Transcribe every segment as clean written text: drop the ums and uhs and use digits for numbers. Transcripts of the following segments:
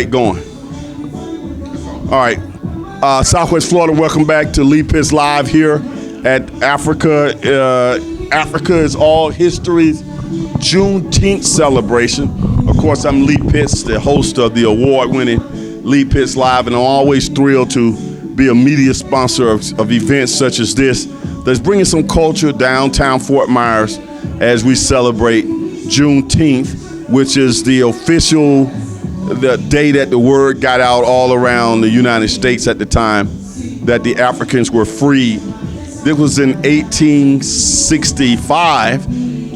Going. All right. Southwest Florida, welcome back to Lee Pitts Live here at Africa. Africa is All History's Juneteenth celebration. Of course, I'm Lee Pitts, the host of the award-winning Lee Pitts Live, and I'm always thrilled to be a media sponsor of events such as this that's bringing some culture downtown Fort Myers as we celebrate Juneteenth, which is the official the day that the word got out all around the United States at the time that the Africans were freed. This was in 1865,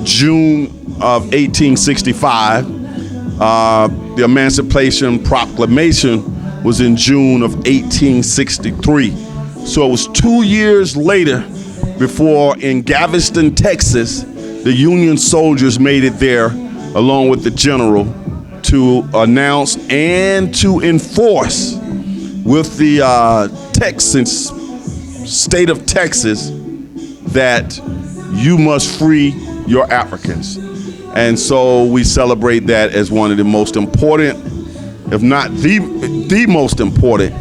June of 1865. The Emancipation Proclamation was in June of 1863. So it was 2 years later before in Galveston, Texas, the Union soldiers made it there along with the general to announce and to enforce with the Texans, state of Texas, that you must free your Africans. And so we celebrate that as one of the most important, if not the most important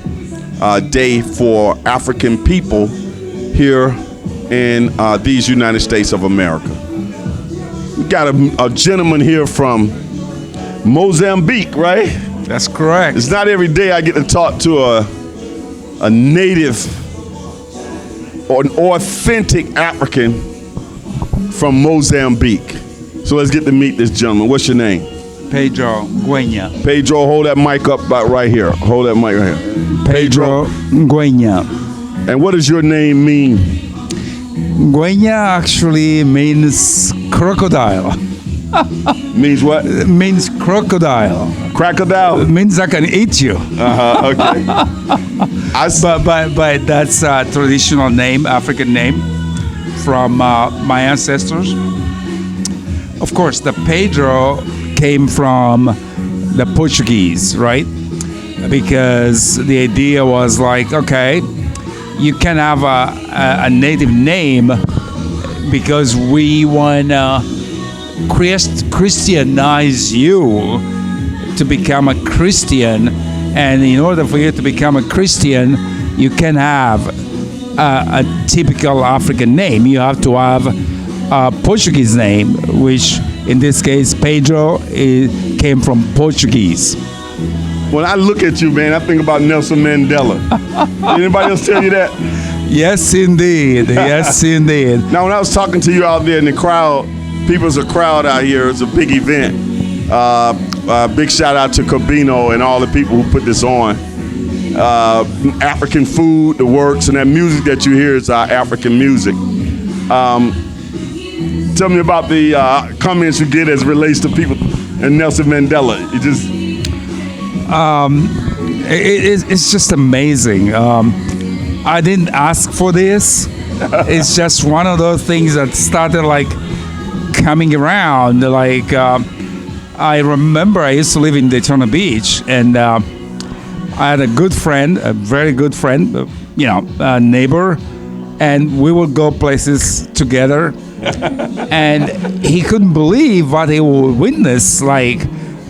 day for African people here in these United States of America. We got a gentleman here from Mozambique, right? That's correct. It's not every day I get to talk to a native or an authentic African from Mozambique. So let's get to meet this gentleman. What's your name? Pedro Nguenya. Pedro, hold that mic up about right here. Hold that mic right here. Pedro Nguenya. And what does your name mean? Nguenya actually means crocodile. Means what? It means crocodile. Crocodile? It means I can eat you. Okay. But that's a traditional name, African name from my ancestors. Of course, the Pedro came from the Portuguese, right? Because the idea was like, okay, you can have a native name because we want to Christianize you to become a Christian, and in order for you to become a Christian, you can have a typical African name. You have to have a Portuguese name, which in this case, Pedro came from Portuguese. When I look at you, man, I think about Nelson Mandela. Anybody else tell you that? Yes, indeed. Yes, indeed. Now, when I was talking to you out there in the crowd, people's a crowd out here. It's a big event. Big shout out to Cabino and all the people who put this on. African food, the works, and that music that you hear is African music. Tell me about the comments you get as it relates to people and Nelson Mandela. You just it's just amazing. I didn't ask for this. It's just one of those things that started like coming around. Like I remember I used to live in Daytona Beach, and I had a good friend, a very good friend, a neighbor, and we would go places together. And he couldn't believe what he would witness, like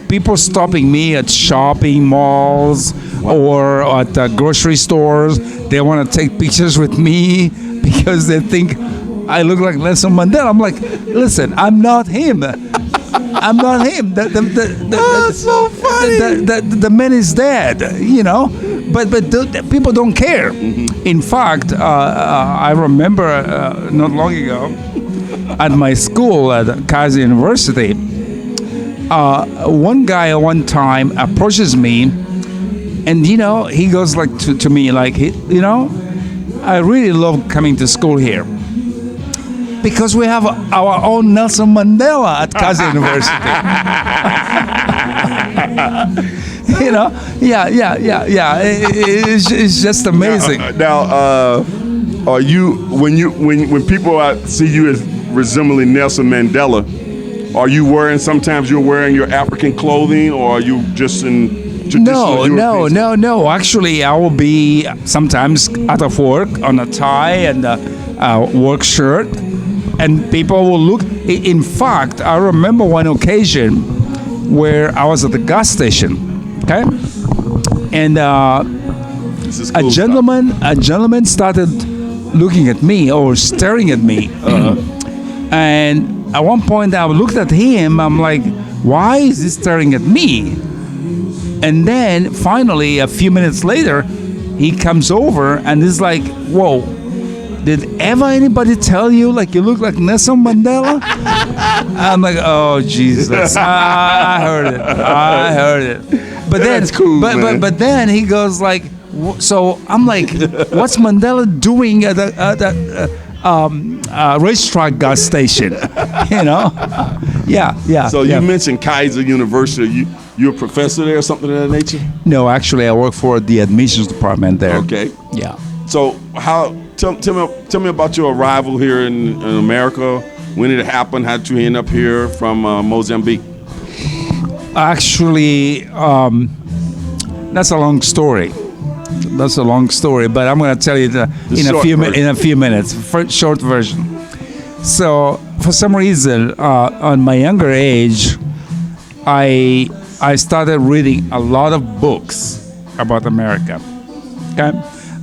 people stopping me at shopping malls or at grocery stores. They want to take pictures with me because they think I look like Nelson Mandela. I'm like, listen, I'm not him. I'm not him. That's so funny. The man is dead, But people don't care. Mm-hmm. In fact, I remember not long ago at my school at Kaiser University, one guy at one time approaches me, and he goes like to me like, I really love coming to school here because we have our own Nelson Mandela at Kaiser University. Yeah. It's just amazing. Now, are you when people see you as resembling Nelson Mandela? Are you sometimes you're wearing your African clothing, or are you just in traditional European? No. Actually, I will be sometimes out of work on a tie and a work shirt, and people will look. In fact, I remember one occasion where I was at the gas station Okay, and This is a cool stuff. gentleman started looking at me or staring at me, and at one point I looked at him. I'm like, why is he staring at me? And then finally, a few minutes later, he comes over and is like, whoa, did ever anybody tell you like you look like Nelson Mandela? I'm like, oh Jesus, I heard it. But then, That's cool, man. but then he goes like, so I'm like, what's Mandela doing at the racetrack gas station? You know? Yeah. So yeah. you mentioned Kaiser University. You're a professor there or something of that nature? No, actually, I work for the admissions department there. Okay. Yeah. So tell me about your arrival here in America. When did it happen? How did you end up here from Mozambique? Actually, that's a long story. But I'm going to tell you in a few minutes. Short version. So, for some reason, on my younger age, I started reading a lot of books about America. Okay,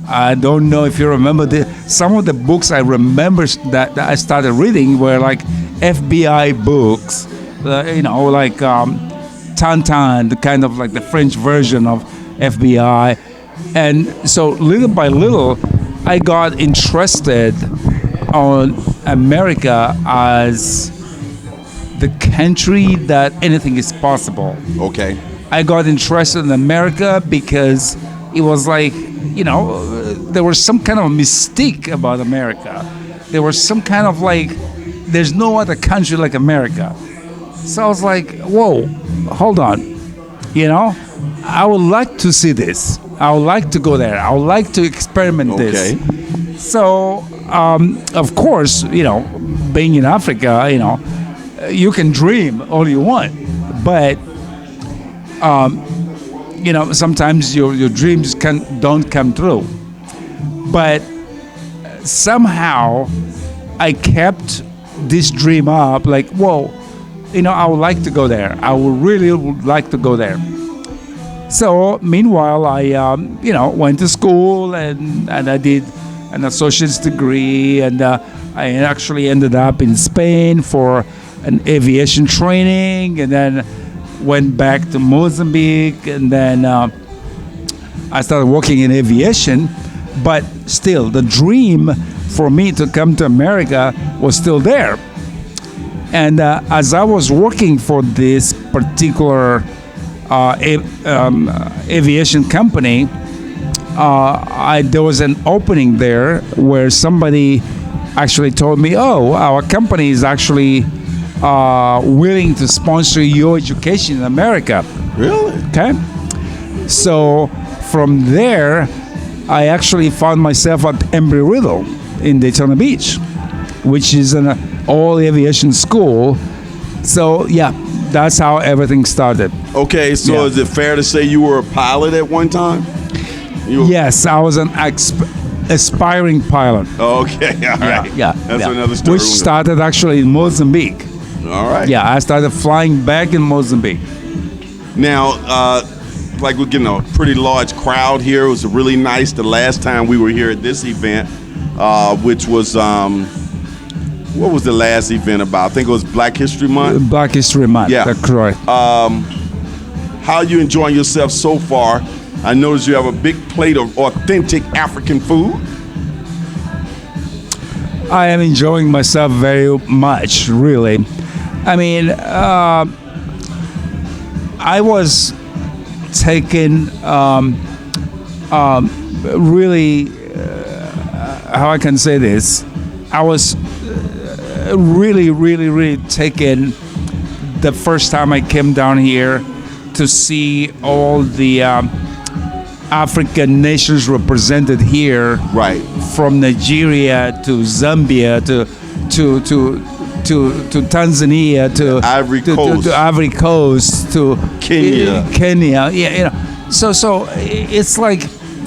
I don't know if you remember some of the books I remember that I started reading were like FBI books, like Tintin, the kind of like the French version of FBI. And so little by little, I got interested on America as the country that anything is possible. Okay. I got interested in America because it was like, there was some kind of mystique about America. There was some kind of like, there's no other country like America. So I was like, whoa, hold on. I would like to see this. I would like to go there. I would like to experiment this. So, of course, being in Africa, you can dream all you want, but sometimes your dreams don't come true. But somehow I kept this dream up, like, whoa, I would like to go there. I would like to go there. So meanwhile, I went to school and I did an associate's degree, and I actually ended up in Spain for an aviation training, and then went back to Mozambique, and then I started working in aviation. But still, the dream for me to come to America was still there. And as I was working for this particular aviation company, there was an opening there where somebody actually told me, "Oh, our company is actually willing to sponsor your education in America." Really? Okay. So from there, I actually found myself at Embry-Riddle in Daytona Beach, which is an all aviation school. So yeah, that's how everything started. Okay, so Yeah. is it fair to say you were a pilot at one time? Yes, I was an aspiring pilot. Okay, all right. Yeah. That's yeah. another story. Which started actually in Mozambique. All right. Yeah, I started flying back in Mozambique. Now, like we're getting a pretty large crowd here. It was really nice the last time we were here at this event, which was, what was the last event about? I think it was Black History Month. Black History Month, Yeah. that's correct. How are you enjoying yourself so far? I noticed you have a big plate of authentic African food. I am enjoying myself very much, really. I mean, I was taken really, how I can say this, I was really taken the first time I came down here to see all the African nations represented here, Right. from Nigeria to Zambia to Tanzania to Ivory to Coast. Ivory Coast to Kenya. Yeah, so it's like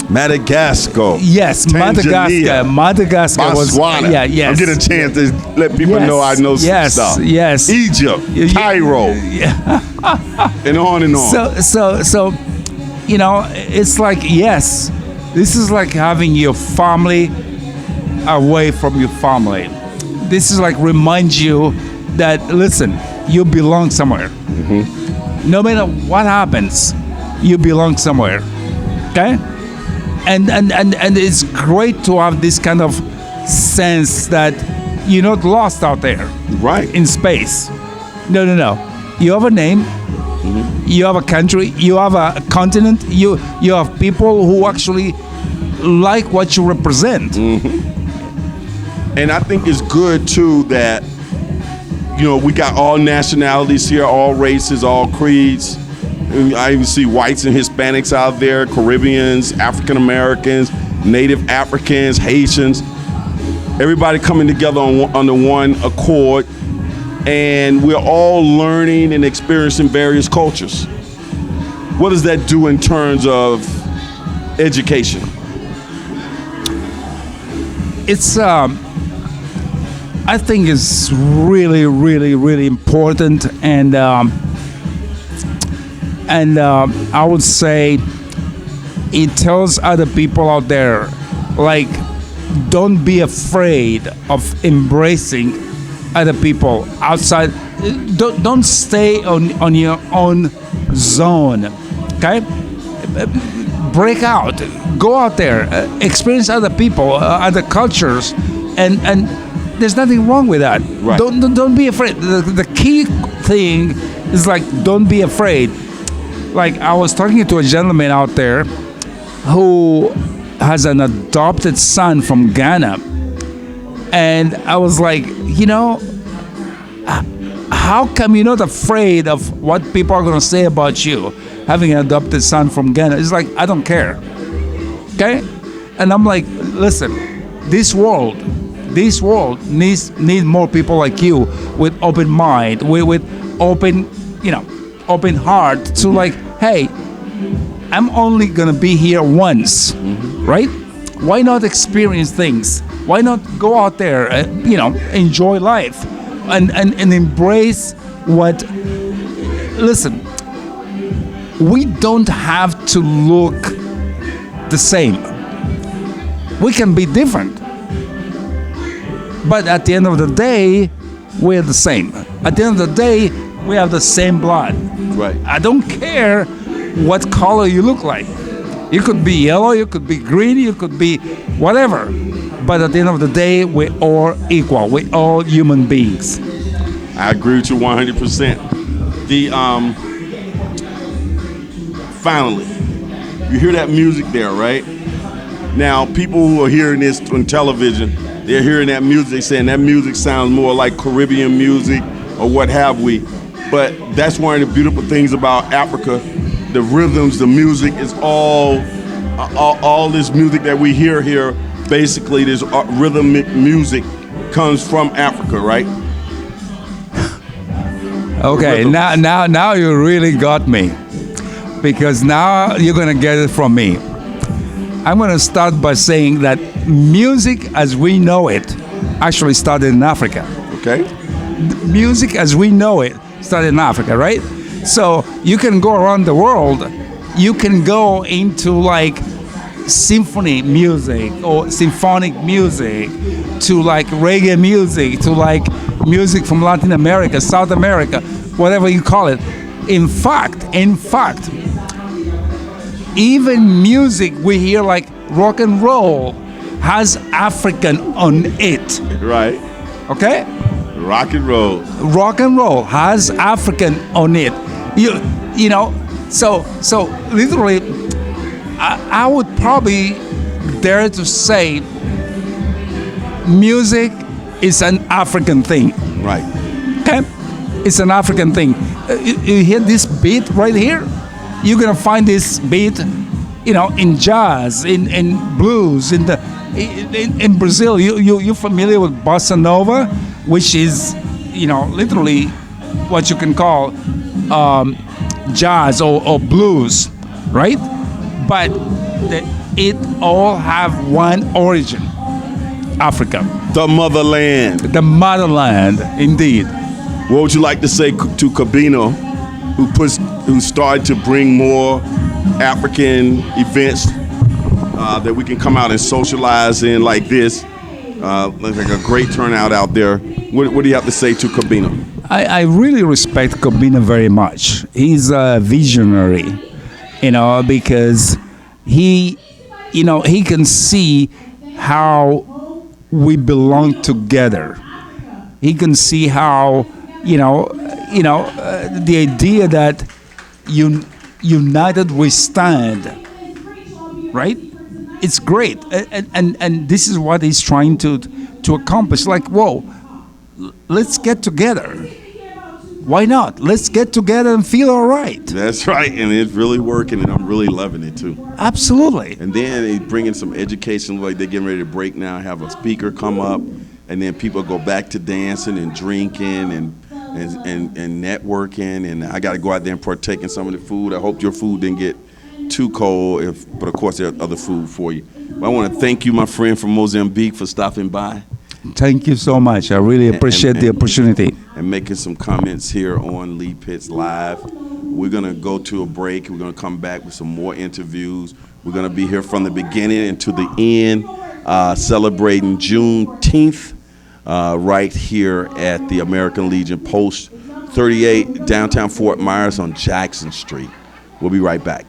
Madagascar. yes, Tanzania, Madagascar was Botswana. yes. I'm getting a chance to let people Yes, know I know some yes, stuff. yes. Egypt, Yeah. Cairo, and on and on. So it's like, yes, this is like having your family away from your family. This is like remind you that, listen, you belong somewhere. No matter what happens, you belong somewhere. Okay? And it's great to have this kind of sense that you're not lost out there. Right. In space. No. You have a name. You have a country. You have a continent. You have people who actually like what you represent. And I think it's good too that we got all nationalities here, all races, all creeds. I even see whites and Hispanics out there, Caribbeans, African Americans, Native Africans, Haitians. Everybody coming together under one accord, and we're all learning and experiencing various cultures. What does that do in terms of education? It's I think it's really, really, really important, and I would say it tells other people out there, like, don't be afraid of embracing other people outside. Don't stay on your own zone. Okay, break out, go out there, experience other people, other cultures, and there's nothing wrong with that. Right. Don't be afraid. The key thing is, like, don't be afraid. Like, I was talking to a gentleman out there who has an adopted son from Ghana, and I was like, how come you're not afraid of what people are going to say about you having an adopted son from Ghana? It's like, I don't care. Okay? And I'm like, listen, this world needs more people like you with open mind, with open heart to, like, hey, I'm only gonna be here once, right? Why not experience things? Why not go out there, enjoy life, and embrace what? Listen, we don't have to look the same. We can be different, but at the end of the day, we're the same. At the end of the day, we have the same blood. Right. I don't care what color you look like. You could be yellow, you could be green, you could be whatever. But at the end of the day, we're all equal. We're all human beings. I agree with you 100%. Finally, you hear that music there, right? Now, people who are hearing this on television, they're hearing that music, saying that music sounds more like Caribbean music or what have we. But that's one of the beautiful things about Africa. The rhythms, the music is all this music that we hear here. Basically, this rhythmic music comes from Africa, right? Okay, now you really got me, because now you're gonna get it from me. I'm gonna start by saying that music as we know it actually started in Africa. Okay. Music as we know it started in Africa, right? So you can go around the world, you can go into, like, symphony music or symphonic music, to, like, reggae music, to, like, music from Latin America, South America, whatever you call it. In fact, even music we hear, like rock and roll, has African on it. Right. Okay? Rock and roll. Rock and roll has African on it. You know, so literally, I would probably dare to say music is an African thing. Right. Okay? It's an African thing. You hear this beat right here? You're gonna find this beat, in jazz, in blues, in Brazil. You're familiar with bossa nova, which is, literally what you can call jazz or blues, right? But it all have one origin: Africa. The motherland. The motherland, indeed. What would you like to say to Cabino, who started to bring more African events that we can come out and socialize in like this. Looks like a great turnout out there. What do you have to say to Kabina? I really respect Kobina very much. He's a visionary, because he can see how we belong together. He can see how, the idea that united we stand, right? It's great, and this is what he's trying to accomplish. Like, whoa, let's get together. Why not? Let's get together and feel all right. That's right, and it's really working, and I'm really loving it too. Absolutely. And then they bring in some education, like they're getting ready to break now, have a speaker come up, and then people go back to dancing and drinking and networking. And I got to go out there and partake in some of the food. I hope your food didn't get too cold, but of course there's other food for you. But I want to thank you, my friend from Mozambique, for stopping by. Thank you so much. I really appreciate the opportunity. And making some comments here on Lee Pitts Live. We're going to go to a break. We're going to come back with some more interviews. We're going to be here from the beginning and to the end, celebrating Juneteenth right here at the American Legion Post 38, downtown Fort Myers on Jackson Street. We'll be right back.